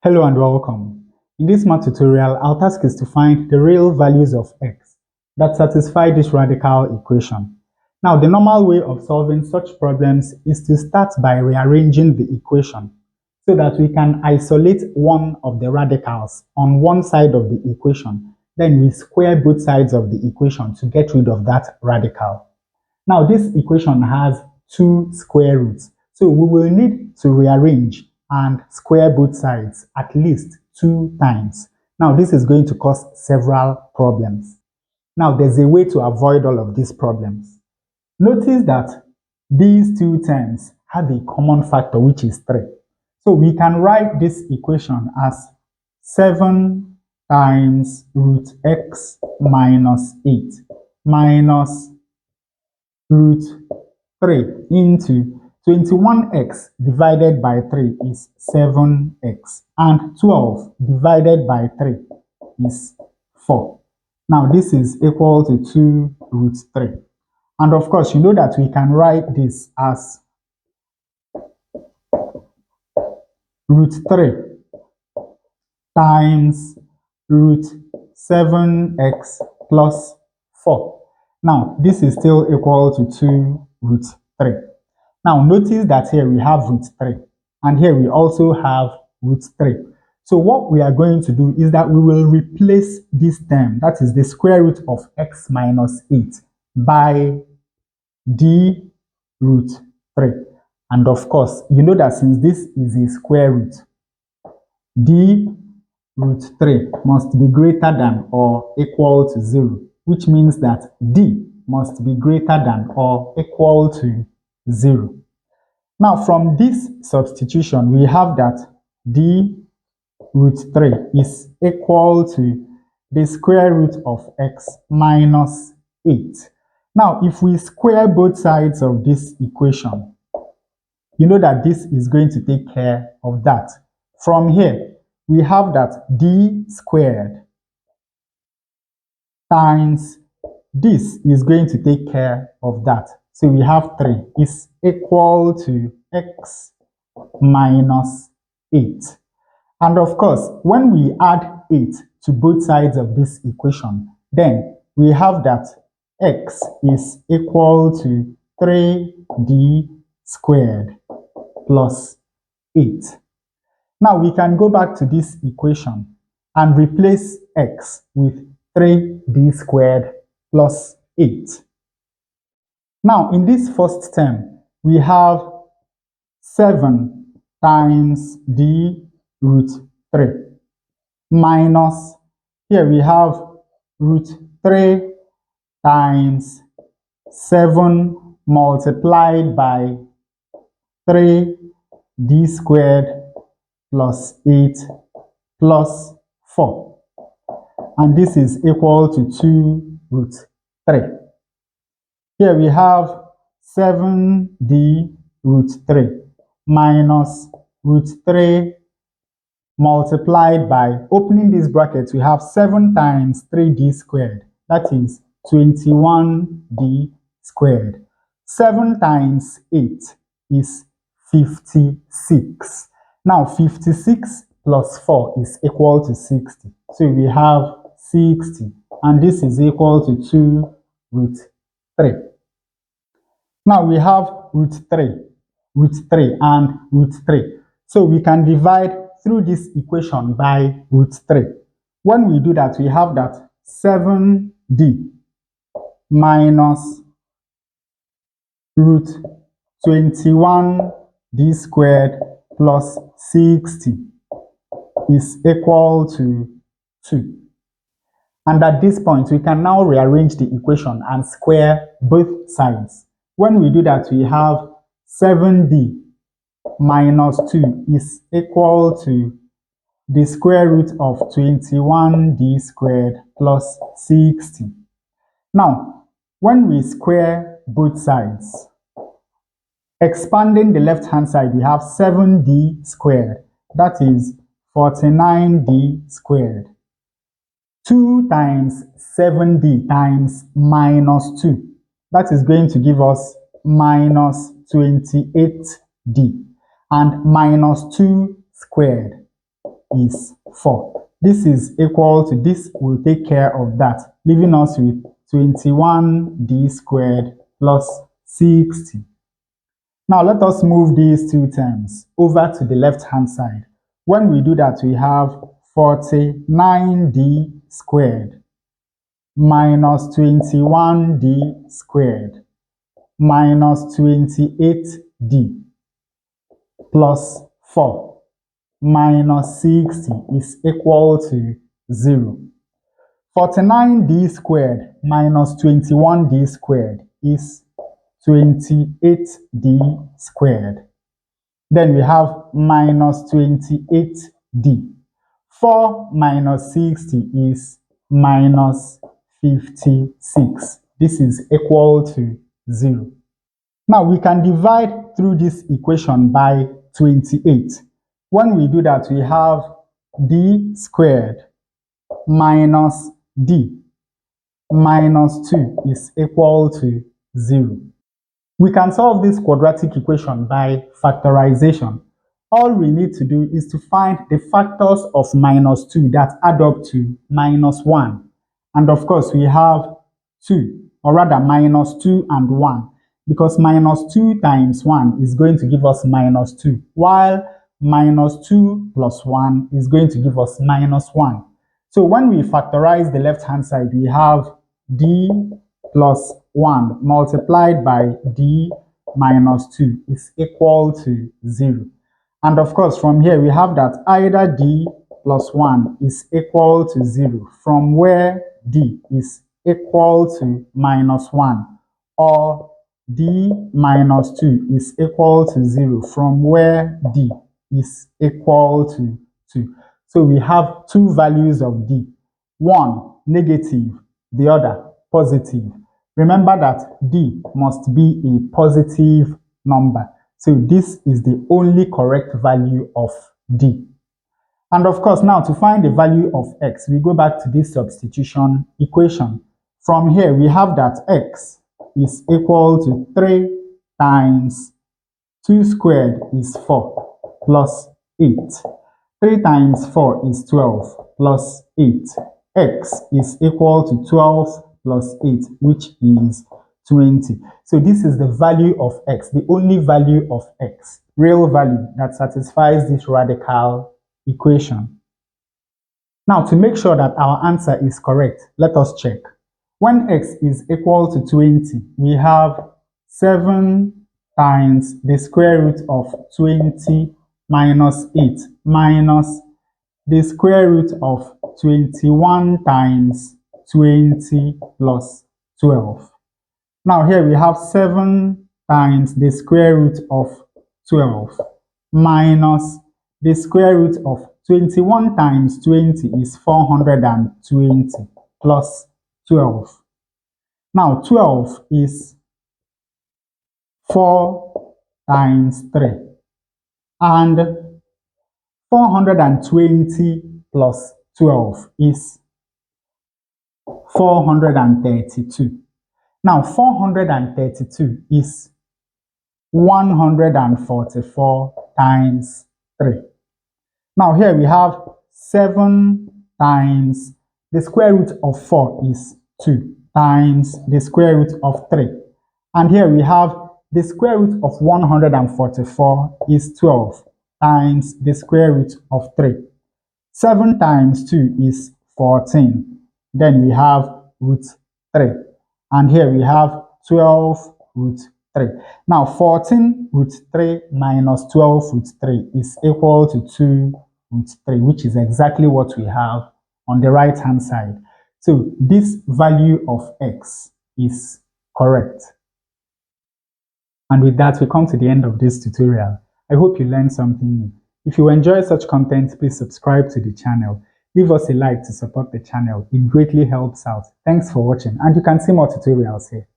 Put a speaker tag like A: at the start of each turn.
A: Hello and welcome. In this math tutorial, our task is to find the real values of x that satisfy this radical equation. Now, the normal way of solving such problems is to start by rearranging the equation so that we can isolate one of the radicals on one side of the equation. Then we square both sides of the equation to get rid of that radical. Now, this equation has two square roots, so we will need to rearrange and square both sides at least 2 times. Now, this is going to cause several problems. Now, there's a way to avoid all of these problems. Notice that these two terms have a common factor, which is 3. So we can write this equation as 7 times root x minus 8 minus root 3 into 21x divided by 3 is 7x, and 12 divided by 3 is 4. Now this is equal to 2 root 3. And of course, you know that we can write this as root 3 times root 7x plus 4. Now, this is still equal to 2 root 3. Now, notice that here we have root 3, and here we also have root 3. So what we are going to do is that we will replace this term, that is the square root of x minus 8, by d root 3. And of course, you know that since this is a square root, d root 3 must be greater than or equal to 0, which means that d must be greater than or equal to 0. Now, from this substitution, we have that d root 3 is equal to the square root of x minus 8. Now, if we square both sides of this equation, you know that this is going to take care of that. From here, we have that d squared times this is going to take care of that. So we have 3 is equal to x minus 8. And of course, when we add 8 to both sides of this equation, then we have that x is equal to 3d squared plus 8. Now we can go back to this equation and replace x with 3d squared plus 8. Now in this first term, we have 7 times d root 3 minus, here we have root 3 times 7 multiplied by 3d squared plus 8 plus 4. And this is equal to 2 root 3. Here we have 7d root 3 minus root 3 multiplied by, opening these brackets, we have 7 times 3d squared, that is 21d squared. 7 times 8 is 56. Now 56 plus 4 is equal to 60. So we have 60, and this is equal to 2 root 3. Now we have root 3, and root 3. So we can divide through this equation by root 3. When we do that, we have that 7d minus root 21d squared plus 60 is equal to 2. And at this point, we can now rearrange the equation and square both sides. When we do that, we have 7d minus 2 is equal to the square root of 21d squared plus 60. Now, when we square both sides, expanding the left-hand side, we have 7d squared, that is 49d squared. 2 times 7d times minus 2, that is going to give us minus 28d, and minus 2 squared is 4. This is equal to, this will take care of that, leaving us with 21d squared plus 60. Now let us move these two terms over to the left-hand side. When we do that, we have 49d squared minus 21d squared minus 28d plus 4 minus 60 is equal to 0. 49d squared minus 21d squared is 28d squared. Then we have minus 28d. 4 minus 60 is minus 56. This is equal to 0. Now we can divide through this equation by 28. When we do that, we have d squared minus d minus 2 is equal to 0. We can solve this quadratic equation by factorization. All we need to do is to find the factors of minus 2 that add up to minus 1. And of course, we have 2, or rather minus 2 and 1, because minus 2 times 1 is going to give us minus 2, while minus 2 plus 1 is going to give us minus 1. So when we factorize the left-hand side, we have d plus 1 multiplied by d minus 2 is equal to 0. And of course, from here, we have that either d plus 1 is equal to 0, from where d is equal to minus 1, or d minus 2 is equal to 0, from where d is equal to 2. So we have two values of d, one negative, the other positive. Remember that d must be a positive number. So this is the only correct value of d. And of course, now to find the value of x, we go back to this substitution equation. From here, we have that x is equal to 3 times 2 squared is 4 plus 8. 3 times 4 is 12 plus 8. X is equal to 12 plus 8, which is 20. So this is the value of x, the only value of x, real value that satisfies this radical equation. Now, to make sure that our answer is correct, let us check. When x is equal to 20, we have 7 times the square root of 20 minus 8 minus the square root of 21 times 20 plus 12. Now here we have 7 times the square root of 12 minus the square root of 21 times 20 is 420 plus 12. Now 12 is 4 times 3, and 420 plus 12 is 432. Now 432 is 144 times 3. Now here we have 7 times the square root of 4 is 2 times the square root of 3. And here we have the square root of 144 is 12 times the square root of 3. 7 times 2 is 14. Then we have root 3. And here we have 12 root 3. Now 14 root 3 minus 12 root 3 is equal to 2 root 3, which is exactly what we have on the right hand side. So this value of x is correct. And with that, we come to the end of this tutorial. I hope you learned something new. If you enjoy such content, please subscribe to the channel. Leave us a like to support the channel. It greatly helps out. Thanks for watching, and you can see more tutorials here.